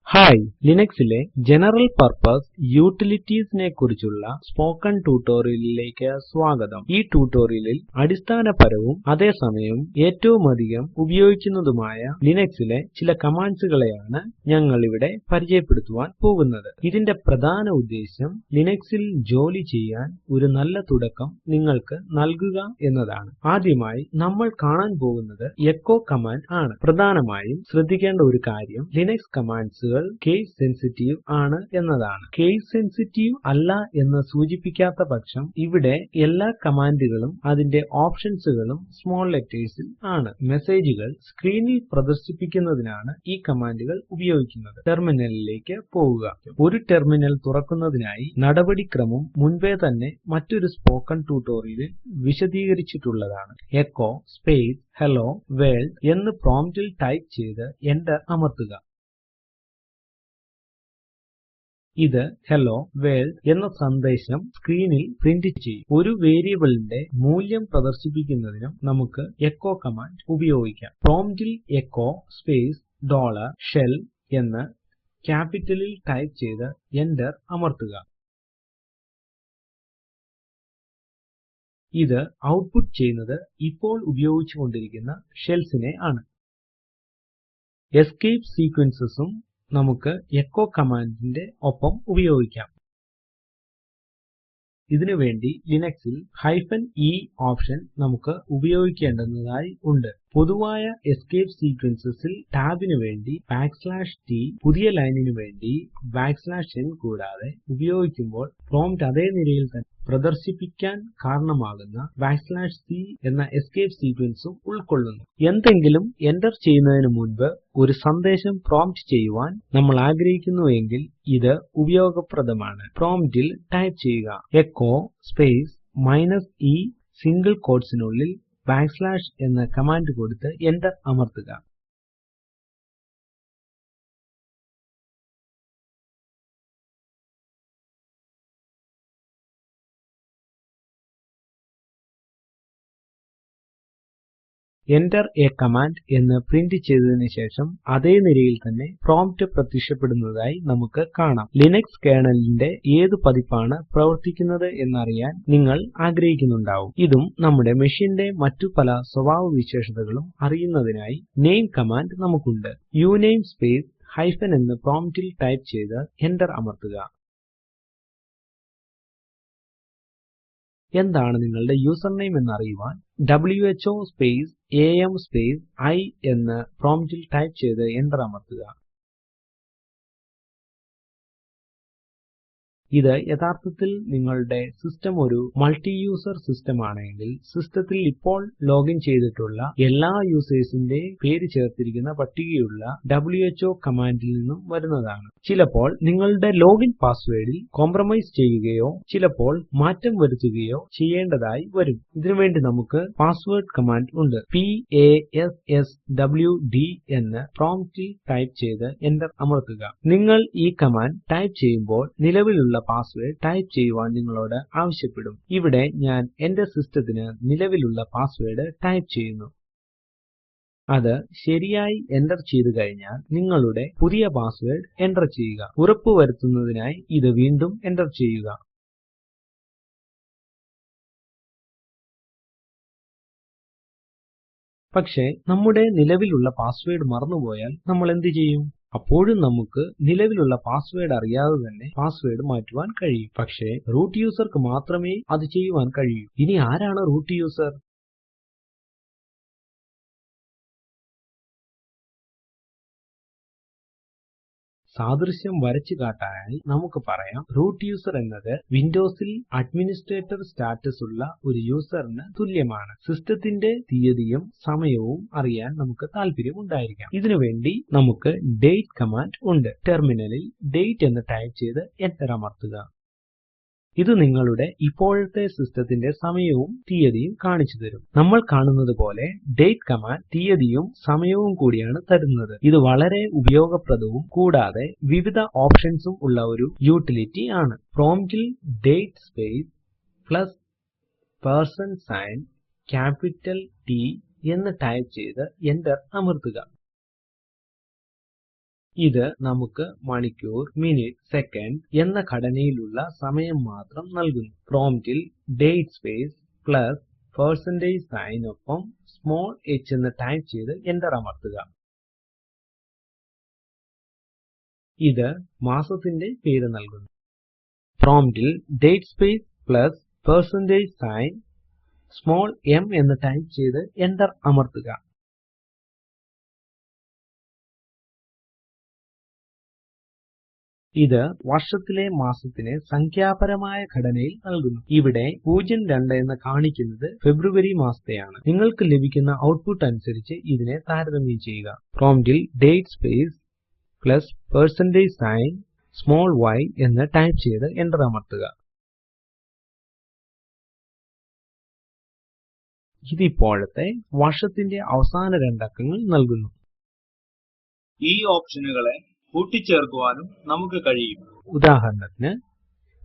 Hi ലിനക്സിലെ general purpose utilities നെ കുറിച്ചുള്ള spoken ട്യൂട്ടോറിയലിലേക്ക് സ്വാഗതം. ഈ ട്യൂട്ടോറിയലിൽ അടിസ്ഥാനപരവും അതേസമയം ഏറ്റവുമധികം ഉപയോഗിക്കുന്നതുമായ ലിനക്സിലെ ചില കമാൻഡ്സുകളെയാണ് ഞങ്ങൾ ഇവിടെ പരിചയപ്പെടുത്തുവാൻ പോകുന്നത്. ഇതിന്റെ പ്രധാന ഉദ്ദേശ്യം ലിനക്സിൽ ജോലി ചെയ്യാൻ ഒരു നല്ല തുടക്കം നിങ്ങൾക്ക് നൽകുക എന്നതാണ്. ആദ്യമായി നമ്മൾ കാണാൻ പോകുന്നത് എച്ചോ കമാൻഡ് ആണ്. പ്രധാനമായും ശ്രദ്ധിക്കേണ്ട ഒരു കാര്യം ലിനക്സ് കമാൻഡ്സുകൾ കേസ് സെൻസിറ്റീവ് ആണ് എന്നതാണ്. കേസ് സെൻസിറ്റീവ് അല്ല എന്ന് സൂചിപ്പിക്കാത്ത പക്ഷം ഇവിടെ എല്ലാ കമാൻഡുകളും അതിന്റെ ഓപ്ഷൻസുകളും സ്മോൾ ലെറ്റേഴ്സിൽ ആണ്. മെസ്സേജുകൾ സ്ക്രീനിൽ പ്രദർശിപ്പിക്കുന്നതിനാണ് ഈ കമാൻഡുകൾ ഉപയോഗിക്കുന്നത്. ടെർമിനലിലേക്ക് പോകുക. ഒരു ടെർമിനൽ തുറക്കുന്നതിനായി നടപടിക്രമം മുൻപേ തന്നെ മറ്റൊരു സ്പോക്കൺ ട്യൂട്ടോറിയലിൽ വിശദീകരിച്ചിട്ടുള്ളതാണ്. എച്ചോ സ്പേസ് ഹെല്ലോ വേൾഡ് എന്ന് പ്രോംപ്റ്റിൽ ടൈപ്പ് ചെയ്ത് എന്റർ അമർത്തുക. ഇത് ഹെല്ലോ വേൾഡ് എന്ന സന്ദേശം സ്ക്രീനിൽ പ്രിന്റ് ചെയ്യും. ഒരു വേരിയബിളിന്റെ മൂല്യം പ്രദർശിപ്പിക്കുന്നതിനും നമുക്ക് എച്ചോ കമാൻഡ് ഉപയോഗിക്കാം. പ്രോംപ്റ്റിൽ എച്ചോ സ്പേസ് ഡോളർ ഷെൽ എന്ന് ക്യാപിറ്റലിൽ ടൈപ്പ് ചെയ്ത് എന്റർ അമർത്തുക. ഇത് ഔട്ട്പുട്ട് ചെയ്യുന്നത് ഇപ്പോൾ ഉപയോഗിച്ചുകൊണ്ടിരിക്കുന്ന ഷെൽസിനെ ആണ്. എസ്കേപ്പ് സീക്വൻസസും നമുക്ക് എച്ചോ കമാൻഡിന്റെ ഒപ്പം ഉപയോഗിക്കാം. ഇതിനുവേണ്ടി ലിനക്സിൽ -e ഓപ്ഷൻ നമുക്ക് ഉപയോഗിക്കേണ്ടതായി ഉണ്ട്. പൊതുവായ എസ്കേപ്പ് സീക്വൻസസിൽ ടാബിന് വേണ്ടി \t, പുതിയ ലൈനിനു വേണ്ടി \n കൂടാതെ ഉപയോഗിക്കുമ്പോൾ പ്രോംപ്റ്റ് അതേ നിരയിൽ തന്നെ പ്രദർശിപ്പിക്കാൻ കാരണമാകുന്ന \c എന്ന എസ്കേപ്പ് സീക്വൻസും ഉൾക്കൊള്ളുന്നു. എന്തെങ്കിലും എന്റർ ചെയ്യുന്നതിനു മുൻപ് ഒരു സന്ദേശം പ്രോംപ്റ്റ് ചെയ്യുവാൻ നമ്മൾ ആഗ്രഹിക്കുന്നുവെങ്കിൽ ഇത് ഉപയോഗപ്രദമാണ്. പ്രോംപ്റ്റിൽ ടൈപ്പ് ചെയ്യുക എച്ചോ സ്പേസ് -e സിംഗിൾ quotesനുള്ളിൽ \, എന്ന കമാൻഡ് കൊടുത്ത് എന്റർ അമർത്തുക. എന്റർ എ കമാൻഡ് എന്ന് പ്രിന്റ് ചെയ്തതിനു ശേഷം അതേ നിരയിൽ തന്നെ പ്രോംപ്റ്റ് പ്രത്യക്ഷപ്പെടുന്നതായി നമുക്ക് കാണാം. ലിനക്സ് കെർണലിന്റെ ഏതു പതിപ്പാണ് പ്രവർത്തിക്കുന്നത് എന്നറിയാൻ നിങ്ങൾ ആഗ്രഹിക്കുന്നുണ്ടാവും. ഇതും നമ്മുടെ മെഷീന്റെ മറ്റു പല സ്വഭാവവിശേഷതകളും അറിയുന്നതിനായി നാമെ കമാൻഡ് നമുക്കുണ്ട്. ഉണമെ സ്പേസ് - എന്ന് പ്രോംപ്റ്റിൽ ടൈപ്പ് ചെയ്ത് എന്റർ അമർത്തുക. എന്താണ് നിങ്ങളുടെ യൂസർനേം എന്നറിയുവാൻ who space am space I എന്ന് പ്രോംപ്റ്റിൽ ടൈപ്പ് ചെയ്ത് എന്റർ അമർത്തുക. ഇത് യഥാർത്ഥത്തിൽ നിങ്ങളുടെ സിസ്റ്റം ഒരു മൾട്ടി യൂസർ സിസ്റ്റം ആണെങ്കിൽ സിസ്റ്റത്തിൽ ഇപ്പോൾ ലോഗിൻ ചെയ്തിട്ടുള്ള എല്ലാ യൂസേഴ്സിന്റെ പേര് ചേർത്തിരിക്കുന്ന പട്ടികയുള്ള വ്ഹോ കമാൻഡിൽ നിന്നും വരുന്നതാണ്. ചിലപ്പോൾ നിങ്ങളുടെ ലോഗിൻ പാസ്വേഡിൽ കോംപ്രമൈസ് ചെയ്യുകയോ ചിലപ്പോൾ മാറ്റം വരുത്തുകയോ ചെയ്യേണ്ടതായി വരും. ഇതിനുവേണ്ടി നമുക്ക് പാസ്വേർഡ് കമാൻഡ് ഉണ്ട്. passwd എന്ന് പ്രോംപ്റ്റിൽ ടൈപ്പ് ചെയ്ത് എന്റർ അമർത്തുക. നിങ്ങൾ ഈ കമാൻഡ് ടൈപ്പ് ചെയ്യുമ്പോൾ നിലവിലുള്ള പാസ്വേഡ് ടൈപ്പ് ചെയ്യുവാൻ നിങ്ങളോട് ആവശ്യപ്പെടും. ഇവിടെ ഞാൻ എന്റെ സിസ്റ്റത്തിന് നിലവിലുള്ള പാസ്വേഡ് ടൈപ്പ് ചെയ്യുന്നു. അത് ശരിയായി എന്റർ ചെയ്തു കഴിഞ്ഞാൽ നിങ്ങളുടെ പുതിയ പാസ്വേഡ് എന്റർ ചെയ്യുക. ഉറപ്പു വരുത്തുന്നതിനായി ഇത് വീണ്ടും എന്റർ ചെയ്യുക. പക്ഷെ നമ്മുടെ നിലവിലുള്ള പാസ്വേഡ് മറന്നുപോയാൽ നമ്മൾ എന്ത് ചെയ്യും? അപ്പോഴും നമുക്ക് നിലവിലുള്ള പാസ്വേഡ് അറിയാതെ തന്നെ പാസ്വേഡ് മാറ്റുവാൻ കഴിയും. പക്ഷെ റൂട്ട് യൂസർക്ക് മാത്രമേ അത് ചെയ്യുവാൻ കഴിയൂ. ഇനി ആരാണ് റൂട്ട് യൂസർ? സാദൃശ്യം വരച്ചു കാട്ടാനായി നമുക്ക് പറയാം റൂട്ട് യൂസർ എന്നത് വിൻഡോസിൽ അഡ്മിനിസ്ട്രേറ്റർ സ്റ്റാറ്റസ് ഉള്ള ഒരു യൂസറിന് തുല്യമാണ്. സിസ്റ്റത്തിന്റെ തീയതിയും സമയവും അറിയാൻ നമുക്ക് താല്പര്യം ഉണ്ടായിരിക്കാം. ഇതിനുവേണ്ടി നമുക്ക് ഡേറ്റ് കമാൻഡ് ഉണ്ട്. ടെർമിനലിൽ ഡേറ്റ് എന്ന് ടൈപ്പ് ചെയ്ത് എന്റർ അമർത്തുക. ഇത് നിങ്ങളുടെ ഇപ്പോഴത്തെ സിസ്റ്റത്തിന്റെ സമയവും തീയതിയും കാണിച്ചു തരും. നമ്മൾ കാണുന്നത് പോലെ ഡേറ്റ് കമാൻഡ് തീയതിയും സമയവും കൂടിയാണ് തരുന്നത്. ഇത് വളരെ ഉപയോഗപ്രദവും കൂടാതെ വിവിധ ഓപ്ഷൻസും ഉള്ള ഒരു യൂട്ടിലിറ്റി ആണ്. പ്രോംപ്റ്റിൽ ഡേറ്റ് സ്പേസ് +% ക്യാപിറ്റൽ T എന്ന് ടൈപ്പ് ചെയ്ത് എന്റർ അമർത്തുക. ഇത് നമുക്ക് മണിക്കൂർ, മിനിറ്റ്, സെക്കൻഡ് എന്ന ഘടനയിലുള്ള സമയം മാത്രം നൽകുന്നു. പ്രോംപ്റ്റിൽ date space plus percentage sign ഒപ്പം സ്മോൾ h എന്ന് ടൈപ്പ് ചെയ്ത് എന്റർ അമർത്തുക. ഇത് മാസത്തിന്റെ പേര് നൽകുന്നു. പ്രോംപ്റ്റിൽ date space plus percentage sign small m എന്ന് ടൈപ്പ് ചെയ്ത് എന്റർ അമർത്തുക. ഇത് വർഷത്തിലെ മാസത്തിനെ സംഖ്യാപരമായ ഘടനയിൽ നൽകുന്നു. ഇവിടെ 02 എന്ന് കാണിക്കുന്നത് ഫെബ്രുവരി മാസത്തെയാണ്. നിങ്ങൾക്ക് ലഭിക്കുന്ന ഔട്ട്പുട്ട് അനുസരിച്ച് ഇതിനെ താരതമ്യം ചെയ്യുക. പ്രോംപ്റ്റിൽ date space plus percentage sign small y എന്ന് ടൈപ്പ് ചെയ്ത് എന്റർ അമർത്തുക. ഇത് ഇപ്പോഴത്തെ വർഷത്തിന്റെ അവസാന രണ്ടക്കങ്ങൾ നൽകുന്നു. ഈ ഓപ്ഷനുകളെ കൂട്ടിച്ചേർക്കുവാനും നമുക്ക് കഴിയും. ഉദാഹരണത്തിന്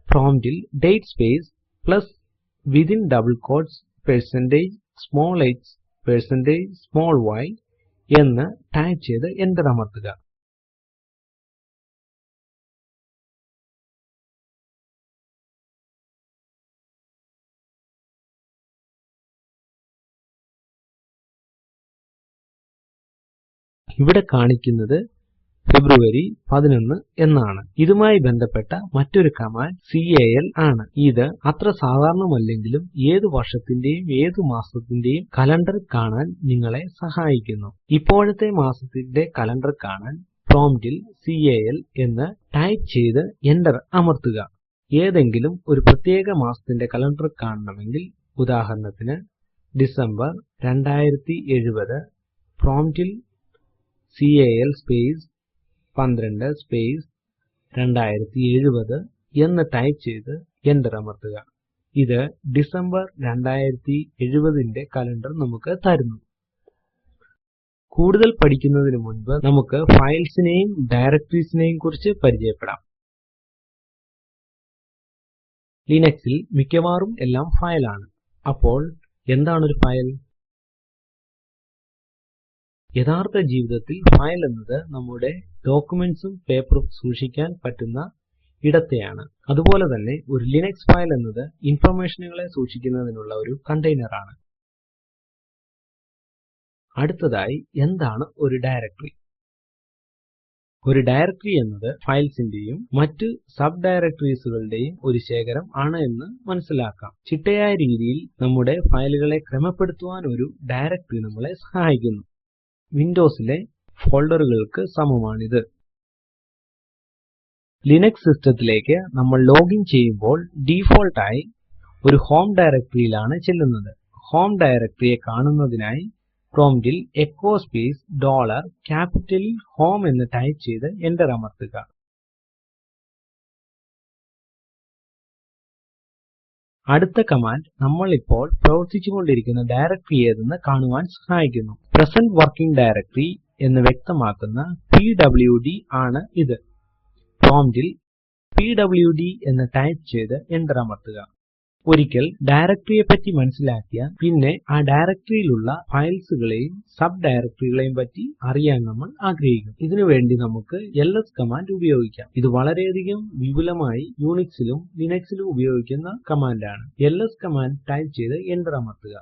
പ്രോംപ്റ്റിൽ date space plus within double quotes percentage small h percentage small y എന്ന് ടൈപ്പ് ചെയ്ത് എന്റർ അമർത്തുക. ഇവിടെ കാണിക്കുന്നത് ഫെബ്രുവരി 11 എന്നാണ്. ഇതുമായി ബന്ധപ്പെട്ട മറ്റൊരു കമാൻഡ് CAL ആണ്. ഇത് അത്ര സാധാരണമല്ലെങ്കിലും ഏതു വർഷത്തിന്റെയും ഏതു മാസത്തിന്റെയും കലണ്ടർ കാണാൻ നിങ്ങളെ സഹായിക്കുന്നു. ഇപ്പോഴത്തെ മാസത്തിന്റെ കലണ്ടർ കാണാൻ പ്രോംപ്റ്റിൽ CAL എന്ന് ടൈപ്പ് ചെയ്ത് എന്റർ അമർത്തുക. ഏതെങ്കിലും ഒരു പ്രത്യേക മാസത്തിന്റെ കലണ്ടർ കാണണമെങ്കിൽ ഉദാഹരണത്തിന് ഡിസംബർ 2070 പ്രോംപ്റ്റിൽ CAL സ്പേസ് 12 സ്പേസ് 2070 എന്ന് ടൈപ്പ് ചെയ്ത് എന്റർ അമർത്തുക. ഇത് ഡിസംബർ 2070 ന്റെ കലണ്ടർ നമുക്ക് തരുന്നു. കൂടുതൽ പഠിക്കുന്നതിന് മുൻപ് നമുക്ക് ഫയൽസിനെയും ഡയറക്ടറീസിനെയും കുറിച്ച് പരിചയപ്പെടാം. ലിനക്സിൽ മിക്കവാറും എല്ലാം ഫയൽ ആണ്. അപ്പോൾ എന്താണ് ഒരു ഫയൽ? യഥാർത്ഥ ജീവിതത്തിൽ ഫയൽ എന്നത് നമ്മുടെ ഡോക്യുമെന്റ്സും പേപ്പറും സൂക്ഷിക്കാൻ പറ്റുന്ന ഇടത്തെയാണ്. അതുപോലെ തന്നെ ഒരു ലിനക്സ് ഫയൽ എന്നത് ഇൻഫർമേഷനുകളെ സൂക്ഷിക്കുന്നതിനുള്ള ഒരു കണ്ടെയ്നർ ആണ്. അടുത്തതായി എന്താണ് ഒരു ഡയറക്ടറി? ഒരു ഡയറക്ടറി എന്നത് ഫയൽസിന്റെയും മറ്റു സബ് ഡയറക്ടറീസുകളുടെയും ഒരു ശേഖരം ആണ് എന്ന് മനസ്സിലാക്കാം. ചിട്ടയായ രീതിയിൽ നമ്മുടെ ഫയലുകളെ ക്രമപ്പെടുത്തുവാൻ ഒരു ഡയറക്ടറി നമ്മളെ സഹായിക്കുന്നു. വിൻഡോസിലെ ഫോൾഡറുകൾക്ക് സമമാണിത്. ലിനക്സ് സിസ്റ്റത്തിലേക്ക് നമ്മൾ ലോഗിൻ ചെയ്യുമ്പോൾ ഡിഫോൾട്ട് ആയി ഒരു ഹോം ഡയറക്ടറിയിലാണ് ചെല്ലുന്നത്. ഹോം ഡയറക്ടറിയെ കാണുന്നതിനായി പ്രോംപ്റ്റിൽ എച്ചോ സ്പേസ് ഡോളർ ക്യാപിറ്റലിൽ ഹോം എന്ന് ടൈപ്പ് ചെയ്ത് എന്റർ അമർത്തുക. അടുത്ത കമാൻഡ് നമ്മൾ ഇപ്പോൾ പ്രവർത്തിച്ചുകൊണ്ടിരിക്കുന്ന ഡയറക്ടറി ഏതെന്ന് കാണുവാൻ സഹായിക്കുന്നു. പ്രസന്റ് വർക്കിംഗ് ഡയറക്ടറി എന്ന് വ്യക്തമാക്കുന്ന pwd ആണ് ഇത്. പ്രോംപ്റ്റിൽ pwd എന്ന് ടൈപ്പ് ചെയ്ത് എന്റർ അമർത്തുക. ഒരിക്കൽ ഡയറക്ടറിയെ പറ്റി മനസ്സിലാക്കിയാൽ പിന്നെ ആ ഡയറക്ടറിയിലുള്ള ഫയൽസുകളെയും സബ് ഡയറക്ടറികളെയും പറ്റി അറിയാൻ നമ്മൾ ആഗ്രഹിക്കും. ഇതിനു വേണ്ടി നമുക്ക് എൽഎസ് കമാൻഡ് ഉപയോഗിക്കാം. ഇത് വളരെയധികം വിപുലമായി യൂണിക്സിലും ലിനക്സിലും ഉപയോഗിക്കുന്ന കമാൻഡ് ആണ്. എൽഎസ് കമാൻഡ് ടൈപ്പ് ചെയ്ത് എന്റർ അമർത്തുക.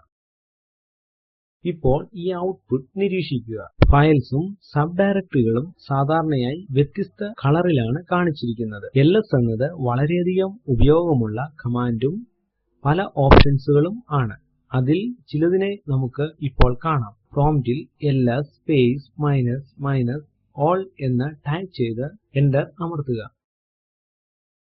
ഇപ്പോൾ ഈ ഔട്ട്പുട്ട് നിരീക്ഷിക്കുക. ഫയൽസും സബ് ഡയറക്ടറികളും സാധാരണയായി വ്യത്യസ്ത കളറിലാണ് കാണിച്ചിരിക്കുന്നത്. എൽഎസ് എന്നത് വളരെയധികം ഉപയോഗമുള്ള കമാൻഡും പല ഓപ്ഷൻസുകളും ആണ്. അതിൽ ചിലതിനെ നമുക്ക് ഇപ്പോൾ കാണാം. പ്രോംപ്റ്റിൽ LS space minus minus all എന്ന് ടൈപ്പ് ചെയ്ത് എന്റർ അമർത്തുക.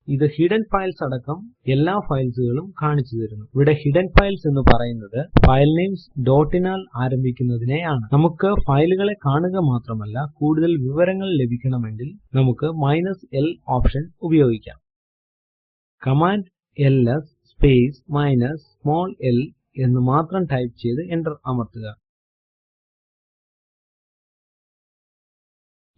ഇത് ഹിഡൻ ഫയൽസ് അടക്കം എല്ലാ ഫയൽസുകളും കാണിച്ചു തരുന്നു. ഇവിടെ ഹിഡൻ ഫയൽസ് എന്ന് പറയുന്നത് ഫയൽ നെയിംസ് ഡോട്ടിനാൽ ആരംഭിക്കുന്നതിനെയാണ്. നമുക്ക് ഫയലുകളെ കാണുക മാത്രമല്ല കൂടുതൽ വിവരങ്ങൾ ലഭിക്കണമെങ്കിൽ നമുക്ക് -l ഓപ്ഷൻ ഉപയോഗിക്കാം. Command ls space minus small l എന്ന് മാത്രം ടൈപ്പ് ചെയ്ത് എന്റർ അമർത്തുക.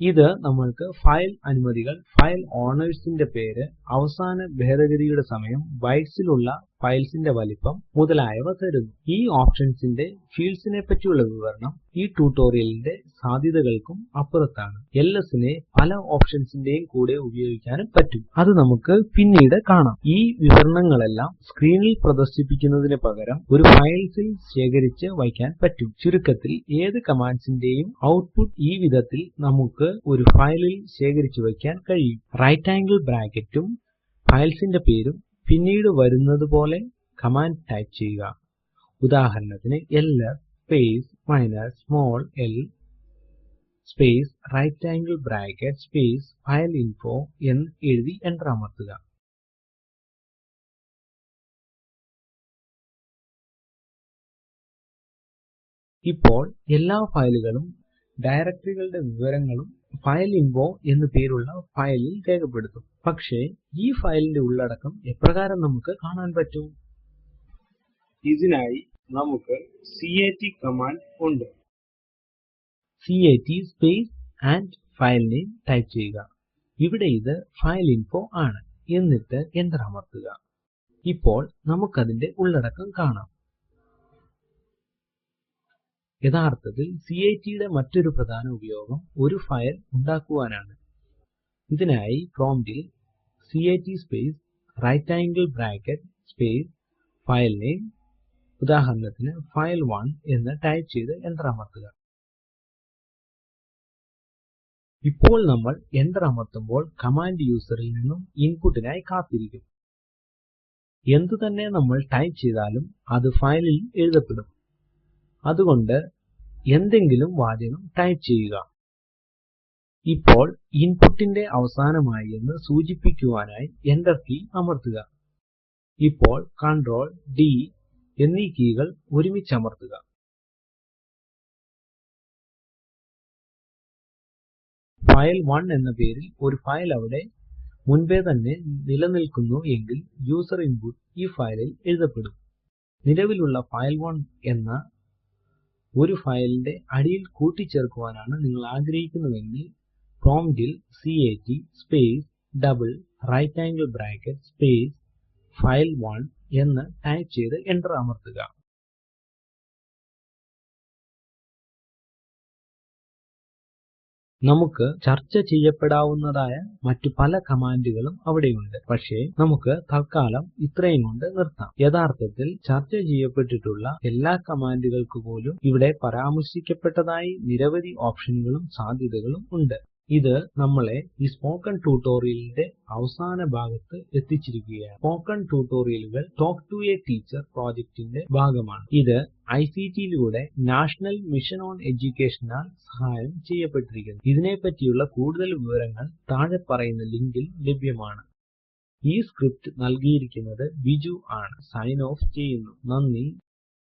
ഇത് നമ്മൾക്ക് ഫയൽ അനുമതികൾ, ഫയൽ ഓണേഴ്സിന്റെ പേര്, അവസാന ഭേദഗതിയുടെ സമയം, ബൈറ്റ്സിലുള്ള ഫയൽസിന്റെ വലിപ്പം മുതലായവ തരുന്നു. ഈ ഓപ്ഷൻസിന്റെ ഫീൽഡ്സിനെ പറ്റിയുള്ള വിവരണം ഈ ട്യൂട്ടോറിയലിന്റെ സാധ്യതകൾക്കും അപ്പുറത്താണ്. ൽഎസ് നെ പല ഓപ്ഷൻസിന്റെയും കൂടെ ഉപയോഗിക്കാനും പറ്റും. അത് നമുക്ക് പിന്നീട് കാണാം. ഈ വിവരണങ്ങളെല്ലാം സ്ക്രീനിൽ പ്രദർശിപ്പിക്കുന്നതിന് പകരം ഒരു ഫയൽസിൽ ശേഖരിച്ച് വയ്ക്കാൻ പറ്റും. ചുരുക്കത്തിൽ ഏത് കമാൻഡ്സിന്റെയും ഔട്ട്പുട്ട് ഈ വിധത്തിൽ നമുക്ക് ഒരു ഫയലിൽ ശേഖരിച്ചു വയ്ക്കാൻ കഴിയും. റൈറ്റ് ആംഗിൾ ബ്രാക്കറ്റും ഫയൽസിന്റെ പേരും പിന്നീട് വരുന്നതുപോലെ കമാൻഡ് ടൈപ്പ് ചെയ്യുക. ഉദാഹരണത്തിന് ls space minus small l space right angle bracket space file info എന്ന് എഴുതി എന്റർ അമർത്തുക. ഇപ്പോൾ എല്ലാ ഫയലുകളും ഡയറക്ടറികളുടെ വിവരങ്ങളും ഫൈലിൻഫോ എന്നു പേരുള്ള ഫയലിൽ രേഖപ്പെടുത്തും. പക്ഷേ ഈ ഫയലിന്റെ ഉള്ളടക്കം എപ്രകാരം നമുക്ക് കാണാൻ പറ്റും? ഇതിനായി നമുക്ക് കാട്ട് കമാൻഡ് ഉണ്ട്. Cat space and file name type ചെയ്യുക. ഇവിടെ ഇത് ഫൈലിൻഫോ ആണ്. എന്നിട്ട് എന്റർ അമർത്തുക. ഇപ്പോൾ നമുക്കതിന്റെ ഉള്ളടക്കം കാണാം. യഥാർത്ഥത്തിൽ കാട്ട് യുടെ മറ്റൊരു പ്രധാന ഉപയോഗം ഒരു ഫയൽ ഉണ്ടാക്കുവാനാണ്. ഇതിനായി പ്രോംപ്റ്റിൽ cat space right angle bracket space file name ഉദാഹരണത്തിന് ഫൈൽ1 എന്ന് ടൈപ്പ് ചെയ്ത് എന്റർ അമർത്തുക. ഇപ്പോൾ നമ്മൾ എന്റർ അമർത്തുമ്പോൾ കമാൻഡ് യൂസറിൽ നിന്നും ഇൻപുട്ടിനായി കാത്തിരിക്കും. എന്തുതന്നെ നമ്മൾ ടൈപ്പ് ചെയ്താലും അത് ഫയലിൽ എഴുതപ്പെടും. അതുകൊണ്ട് എന്തെങ്കിലും വാചകം ടൈപ്പ് ചെയ്യുക. ഇപ്പോൾ ഇൻപുട്ടിന്റെ അവസാനമായി എന്ന് സൂചിപ്പിക്കുവാനായി എന്റർ കീ അമർത്തുക. ഇപ്പോൾ Ctrl D എന്നീ കീകൾ ഒരുമിച്ച് അമർത്തുക. ഫൈൽ1 എന്ന പേരിൽ ഒരു ഫയൽ അവിടെ മുൻപേ തന്നെ നിലനിൽക്കുന്നു എങ്കിൽ യൂസർ ഇൻപുട്ട് ഈ ഫയലിൽ എഴുതപ്പെടും. നിലവിലുള്ള ഫൈൽ1 എന്ന ഒരു ഫയലിന്റെ അടിയിൽ കൂട്ടിച്ചേർക്കുവാനാണ് നിങ്ങൾ ആഗ്രഹിക്കുന്നുവെങ്കിൽ പ്രോംപ്റ്റിൽ cat space double right angle bracket space file one എന്ന് ടൈപ്പ് ചെയ്ത് എന്റർ അമർത്തുക. നമുക്ക് ചർച്ച ചെയ്യപ്പെടാവുന്നതായ മറ്റു പല കമാൻഡുകളും അവിടെയുണ്ട്. പക്ഷേ നമുക്ക് തൽക്കാലം ഇത്രയും കൊണ്ട് നിർത്താം. യഥാർത്ഥത്തിൽ ചർച്ച ചെയ്യപ്പെട്ടിട്ടുള്ള എല്ലാ കമാൻഡുകൾക്ക് പോലും ഇവിടെ പരാമർശിക്കപ്പെട്ടതായി നിരവധി ഓപ്ഷനുകളും സാധ്യതകളും ഉണ്ട്. ഇത് നമ്മളെ ഈ സ്പോക്കൺ ട്യൂട്ടോറിയലിന്റെ അവസാന ഭാഗത്ത് എത്തിച്ചിരിക്കുകയാണ്. സ്പോക്കൺ ട്യൂട്ടോറിയലുകൾ ടോക്ക് ടു എ ടീച്ചർ പ്രോജക്റ്റിന്റെ ഭാഗമാണ്. ഇത് ഐസിടി-യിലൂടെ നാഷണൽ മിഷൻ ഓൺ എഡ്യൂക്കേഷനാൽ സഹായം ചെയ്യപ്പെട്ടിരിക്കുന്നു. ഇതിനെപ്പറ്റിയുള്ള കൂടുതൽ വിവരങ്ങൾ താഴെ പറയുന്ന ലിങ്കിൽ ലഭ്യമാണ്. ഈ സ്ക്രിപ്റ്റ് നൽകിയിരിക്കുന്നത് ബിജു ആണ്. സൈൻ ഓഫ് ചെയ്യുന്നു. നന്ദി.